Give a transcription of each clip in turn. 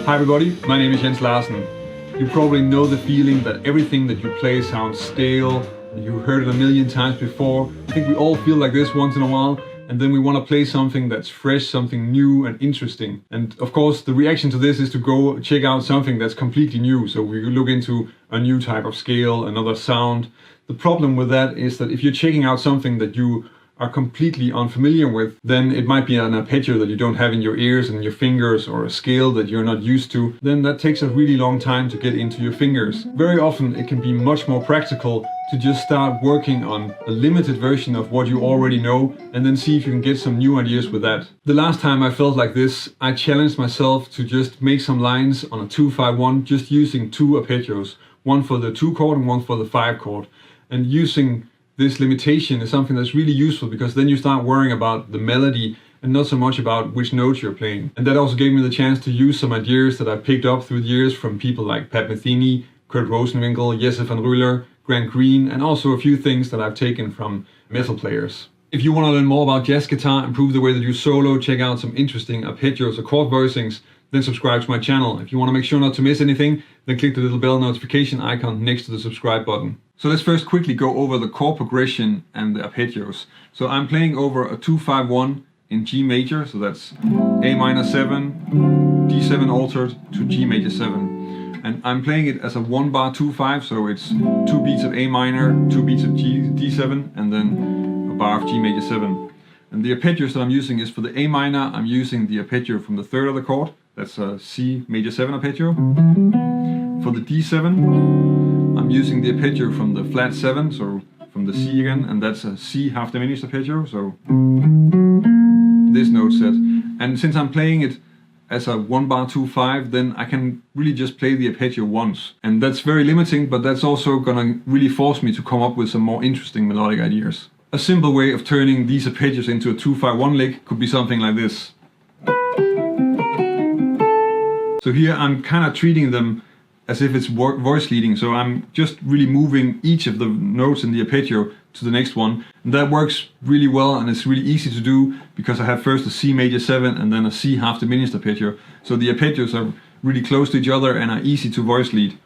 Hi everybody, my name is Jens Larsen. You probably know the feeling that everything that you play sounds stale, and you heard it a million times before. I think we all feel like this once in a while, and then we want to play something that's fresh, something new and interesting. And of course the reaction to this is to go check out something that's completely new. So we look into a new type of scale, another sound. The problem with that is that if you're checking out something that you are completely unfamiliar with, then it might be an arpeggio that you don't have in your ears and your fingers, or a scale that you're not used to. Then that takes a really long time to get into your fingers. Very often it can be much more practical to just start working on a limited version of what you already know and then see if you can get some new ideas with that. The last time I felt like this, I challenged myself to just make some lines on a 2-5-1 just using 2 arpeggios, one for the 2 chord and one for the 5 chord. And using this limitation is something that's really useful, because then you start worrying about the melody and not so much about which notes you're playing. And that also gave me the chance to use some ideas that I picked up through the years from people like Metheny, Rosenwinkel, Jesse Van Ruller, Grant Green, and also a few things that I've taken from metal players. If you want to learn more about jazz guitar, improve the way that you solo, check out some interesting arpeggios or chord voicings, then subscribe to my channel. If you want to make sure not to miss anything, then click the little bell notification icon next to the subscribe button. So let's first quickly go over the chord progression and the arpeggios. So I'm playing over a 2-5-1 in G major, so that's A minor 7, D7 altered to G major 7. And I'm playing it as a 1-bar 2-5, so it's 2 beats of A minor, 2 beats of D7, and then a bar of G major 7. And the arpeggios that I'm using is for the A minor, I'm using the arpeggio from the 3rd of the chord, that's a C major 7 arpeggio. For the D7, I'm using the arpeggio from the flat 7, so from the C again, and that's a C half diminished arpeggio, so this note set. And since I'm playing it as a 1-bar 2-5, then I can really just play the arpeggio once. And that's very limiting, but that's also gonna really force me to come up with some more interesting melodic ideas. A simple way of turning these arpeggios into a 2-5-1 lick could be something like this. So here I'm kind of treating them as if it's voice leading, so I'm just really moving each of the notes in the arpeggio to the next one. And that works really well, and it's really easy to do because I have first a C major 7 and then a C half diminished arpeggio. So the arpeggios are really close to each other and are easy to voice lead.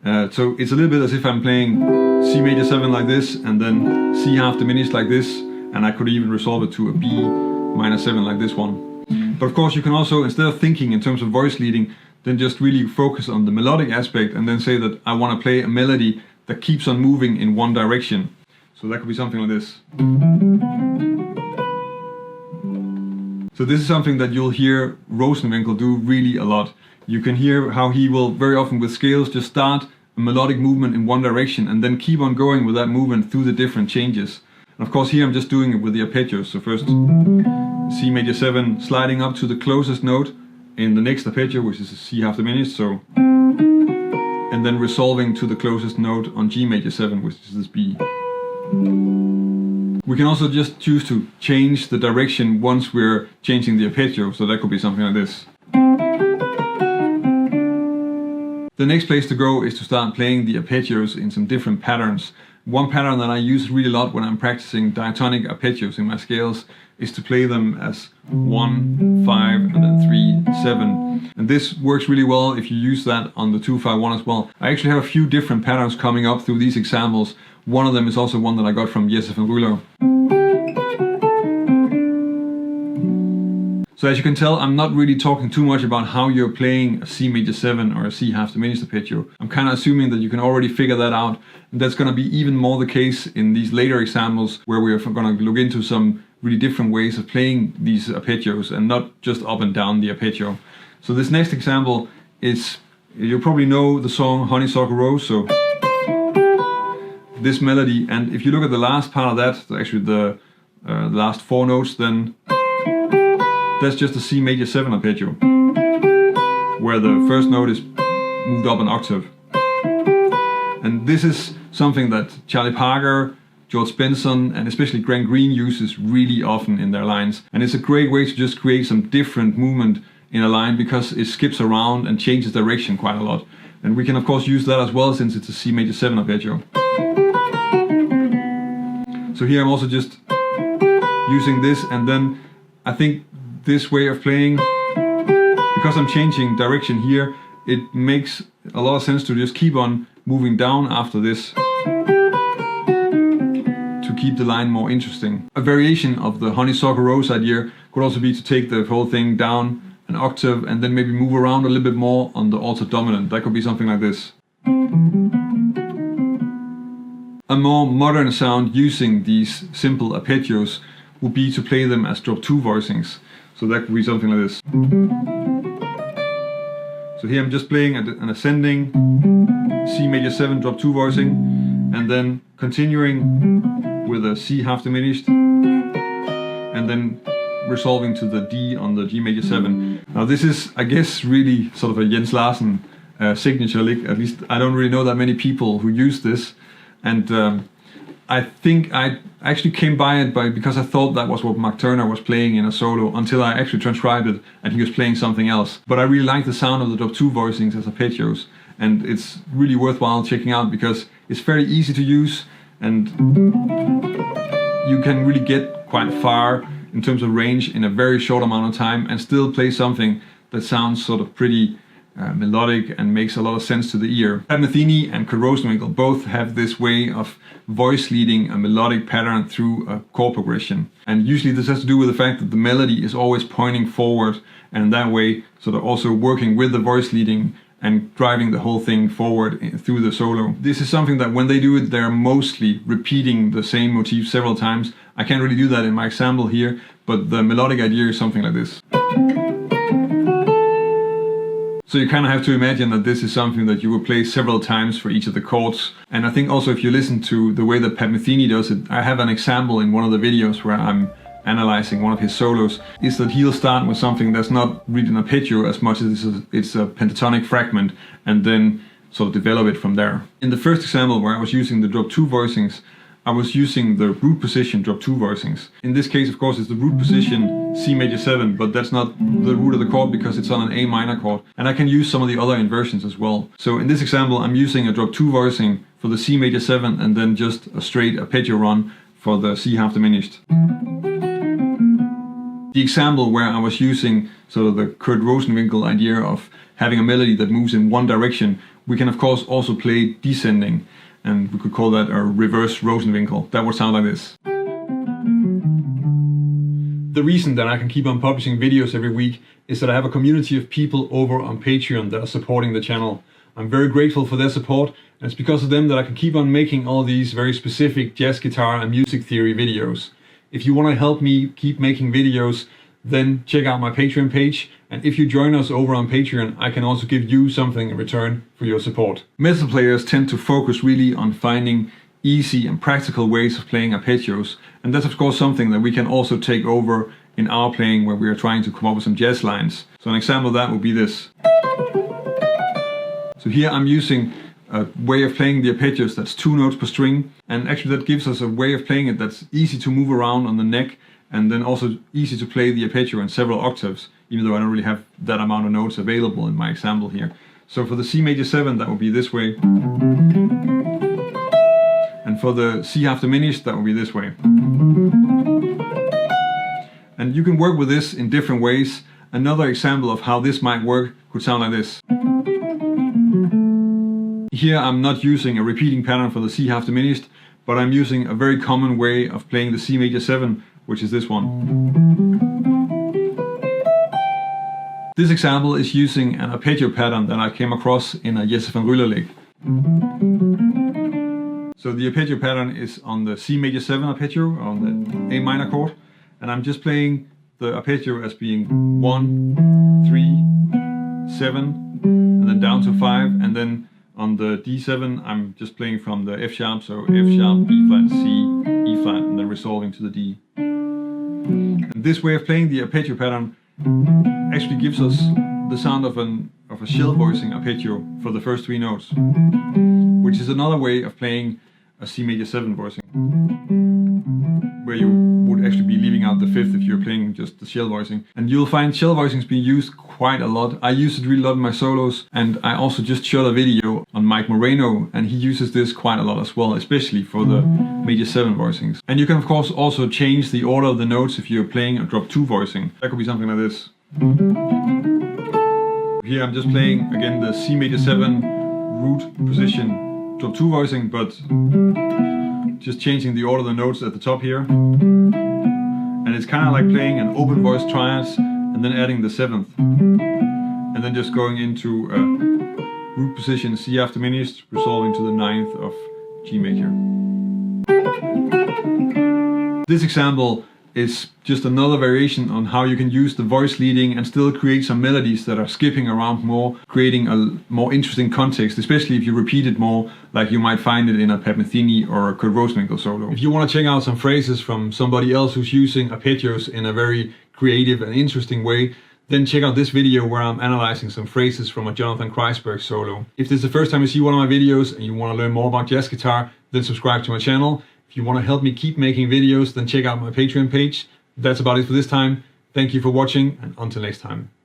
So it's a little bit as if I'm playing C major 7 like this and then C half diminished like this, and I could even resolve it to a B minor 7 like this one. But of course you can also, instead of thinking in terms of voice leading, then just really focus on the melodic aspect and then say that I want to play a melody that keeps on moving in one direction. So that could be something like this. So this is something that you'll hear Rosenwinkel do really a lot. You can hear how he will very often with scales just start a melodic movement in one direction and then keep on going with that movement through the different changes. And of course here I'm just doing it with the arpeggios. So first C major 7 sliding up to the closest note in the next arpeggio, which is a C half diminished, so, and then resolving to the closest note on G major 7, which is this B. We can also just choose to change the direction once we're changing the arpeggio, so that could be something like this. The next place to go is to start playing the arpeggios in some different patterns. One pattern that I use really a lot when I'm practicing diatonic arpeggios in my scales is to play them as 1, 5, and then 3, 7. And this works really well if you use that on the 2-5-1 as well. I actually have a few different patterns coming up through these examples. One of them is also one that I got from Jesse Van Ruller. So as you can tell, I'm not really talking too much about how you're playing a C major 7 or a C half diminished arpeggio. I'm kind of assuming that you can already figure that out. And that's going to be even more the case in these later examples where we're going to look into some really different ways of playing these arpeggios and not just up and down the arpeggio. So this next example is, you probably know the song Honeysuckle Rose, so this melody, and if you look at the last part of that, actually the last 4 notes, then that's just a C major 7 arpeggio, where the first note is moved up an octave. And this is something that Charlie Parker, George Benson, and especially Grant Green uses really often in their lines. And it's a great way to just create some different movement in a line because it skips around and changes direction quite a lot. And we can of course use that as well since it's a C major 7 arpeggio. So here I'm also just using this, and then I think this way of playing, because I'm changing direction here, it makes a lot of sense to just keep on moving down after this to keep the line more interesting. A variation of the Honeysuckle Rose idea could also be to take the whole thing down an octave and then maybe move around a little bit more on the alto dominant. That could be something like this. A more modern sound using these simple arpeggios would be to play them as drop-2 voicings. So that could be something like this. So here I'm just playing an ascending C major 7 drop-2 voicing, and then continuing with a C half diminished, and then resolving to the D on the G major 7. Now this is, I guess, really sort of a Jens Larsen signature lick. At least I don't really know that many people who use this, and I think I actually came by it because I thought that was what Mark Turner was playing in a solo, until I actually transcribed it and he was playing something else. But I really like the sound of the drop-2 voicings as arpeggios, and it's really worthwhile checking out because it's very easy to use, and you can really get quite far in terms of range in a very short amount of time and still play something that sounds sort of pretty melodic and makes a lot of sense to the ear. Metheny and Direction Rosenwinkel both have this way of voice leading a melodic pattern through a chord progression. And usually this has to do with the fact that the melody is always pointing forward, and that way sort of also working with the voice leading and driving the whole thing forward through the solo. This is something that when they do it, they're mostly repeating the same motif several times. I can't really do that in my example here, but the melodic idea is something like this. So you kind of have to imagine that this is something that you will play several times for each of the chords. And I think also if you listen to the way that Metheny does it, I have an example in one of the videos where I'm analyzing one of his solos, is that he'll start with something that's not really an arpeggio as much as it's a pentatonic fragment, and then sort of develop it from there. In the first example where I was using the drop-2 voicings, I was using the root position drop-2 voicings. In this case, of course, it's the root position C major 7, but that's not the root of the chord because it's on an A minor chord. And I can use some of the other inversions as well. So in this example, I'm using a drop-2 voicing for the C major 7 and then just a straight arpeggio run for the C half diminished. The example where I was using sort of the Rosenwinkel idea of having a melody that moves in one direction, we can of course also play descending. And we could call that a reverse Rosenwinkel. That would sound like this. The reason that I can keep on publishing videos every week is that I have a community of people over on Patreon that are supporting the channel. I'm very grateful for their support, and it's because of them that I can keep on making all these very specific jazz guitar and music theory videos. If you want to help me keep making videos, then check out my Patreon page, and if you join us over on Patreon, I can also give you something in return for your support. Metal players tend to focus really on finding easy and practical ways of playing arpeggios, and that's of course something that we can also take over in our playing where we are trying to come up with some jazz lines. So an example of that would be this. So here I'm using a way of playing the arpeggios that's 2 notes per string, and actually that gives us a way of playing it that's easy to move around on the neck, and then also easy to play the arpeggio in several octaves, even though I don't really have that amount of notes available in my example here. So for the C major 7, that would be this way. And for the C half diminished, that would be this way. And you can work with this in different ways. Another example of how this might work could sound like this. Here I'm not using a repeating pattern for the C half diminished, but I'm using a very common way of playing the C major 7, which is this one. This example is using an arpeggio pattern that I came across in a Jesse Van Ruller lick. So the arpeggio pattern is on the C major 7 arpeggio, on the A minor chord, and I'm just playing the arpeggio as being 1, 3, 7, and then down to 5, and then on the D7 I'm just playing from the F sharp, so F sharp, E flat, C, E flat, and then resolving to the D. And this way of playing the arpeggio pattern actually gives us the sound of a shell voicing arpeggio for the first 3 notes, which is another way of playing a C major 7 voicing, where you would actually be leaving out the 5th if you're playing just the shell voicing. And you'll find shell voicings being used quite a lot. I use it really a lot in my solos, and I also just shot a video on Mike Moreno, and he uses this quite a lot as well, especially for the major 7 voicings. And you can of course also change the order of the notes if you're playing a drop 2 voicing. That could be something like this. Here I'm just playing again the C major 7 root position drop 2 voicing, but just changing the order of the notes at the top here. And it's kind of like playing an open voice triad and then adding the 7th. And then just going into a root position C half diminished, resolving to the 9th of G major. This example is just another variation on how you can use the voice leading and still create some melodies that are skipping around more, creating a more interesting context, especially if you repeat it more, like you might find it in a Metheny or a chord Rosenwinkel solo. If you want to check out some phrases from somebody else who's using arpeggios in a very creative and interesting way, then check out this video where I'm analyzing some phrases from a Jonathan Kreisberg solo. If this is the first time you see one of my videos and you want to learn more about jazz guitar, then subscribe to my channel. If you want to help me keep making videos, then check out my Patreon page. That's about it for this time. Thank you for watching, and until next time.